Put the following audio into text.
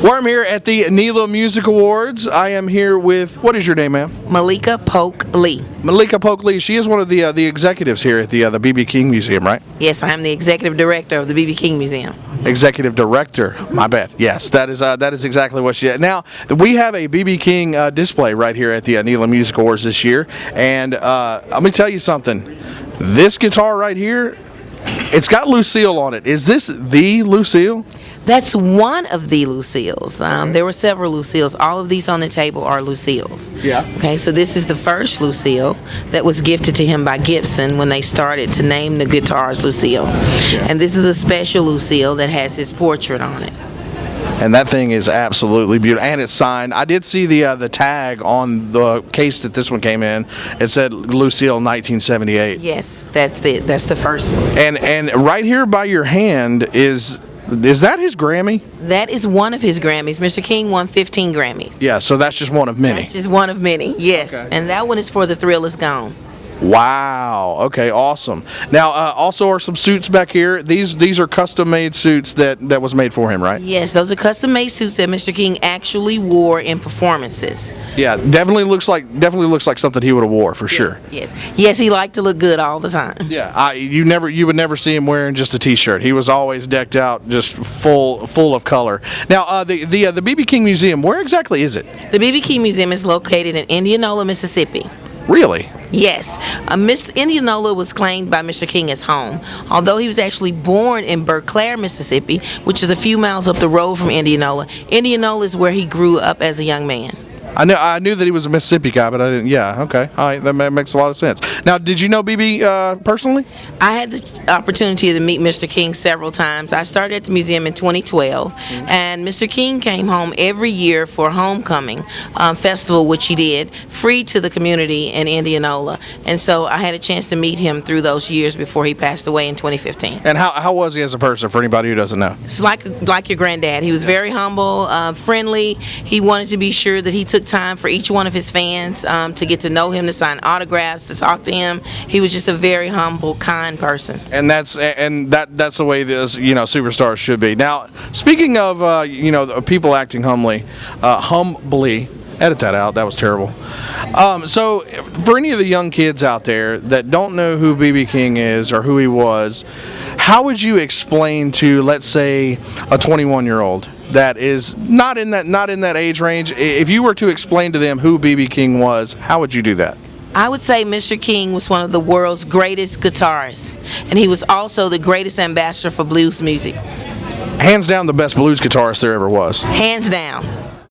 Well, I'm here at the NELA Music Awards. I am here with, what is your name, ma'am? Malika Polk Lee. Malika Polk Lee. She is one of the executives here at the B.B. King Museum, right? Yes, I am the executive director of the B.B. King Museum. Executive director. My bad. Yes, that is exactly what she is. Now, we have a B.B. King display right here at the NELA Music Awards this year, and let me tell you something. This guitar right here, it's got Lucille on it. Is this the Lucille? That's one of the Lucilles. There were several Lucilles. All of these on the table are Lucilles. Yeah. Okay, so this is the first Lucille that was gifted to him by Gibson when they started to name the guitars Lucille. Yeah. And this is a special Lucille that has his portrait on it. And that thing is absolutely beautiful, and it's signed. I did see the tag on the case that this one came in. It said Lucille 1978. Yes, that's the first one. And right here by your hand is that his Grammy? That is one of his Grammys. Mr. King won 15 Grammys. Yeah, so that's just one of many. That's just one of many, yes. Okay. And that one is for The Thrill Is Gone. Wow. Okay. Awesome. Now, also are some suits back here. These are custom made suits that was made for him, right? Yes, those are custom made suits that Mr. King actually wore in performances. Yeah. Definitely looks like something he would have wore for sure. Yes, he liked to look good all the time. Yeah. You would never see him wearing just a T-shirt. He was always decked out, just full of color. Now, the B.B. King Museum. Where exactly is it? The B.B. King Museum is located in Indianola, Mississippi. Really? Yes. Indianola was claimed by Mr. King as home, although he was actually born in Berkeley, Mississippi, which is a few miles up the road from Indianola. Indianola is where he grew up as a young man. I knew that he was a Mississippi guy, but I didn't. Yeah, okay, all right, that makes a lot of sense. Now, did you know BB personally? I had the opportunity to meet Mr. King several times. I started at the museum in 2012, and Mr. King came home every year for homecoming festival, which he did free to the community in Indianola. And so I had a chance to meet him through those years before he passed away in 2015. And how was he as a person? For anybody who doesn't know, it's like your granddad. He was very humble, friendly. He wanted to be sure that he took time for each one of his fans to get to know him, to sign autographs, to talk to him. He was just a very humble, kind person. And that's the way this superstars should be. Now, speaking of people acting humbly, edit that out. That was terrible. So, for any of the young kids out there that don't know who B.B. King is or who he was, how would you explain to, let's say, a 21-year-old that is not in that age range? If you were to explain to them who B.B. King was, how would you do that? I would say Mr. King was one of the world's greatest guitarists, and he was also the greatest ambassador for blues music. Hands down, the best blues guitarist there ever was. Hands down.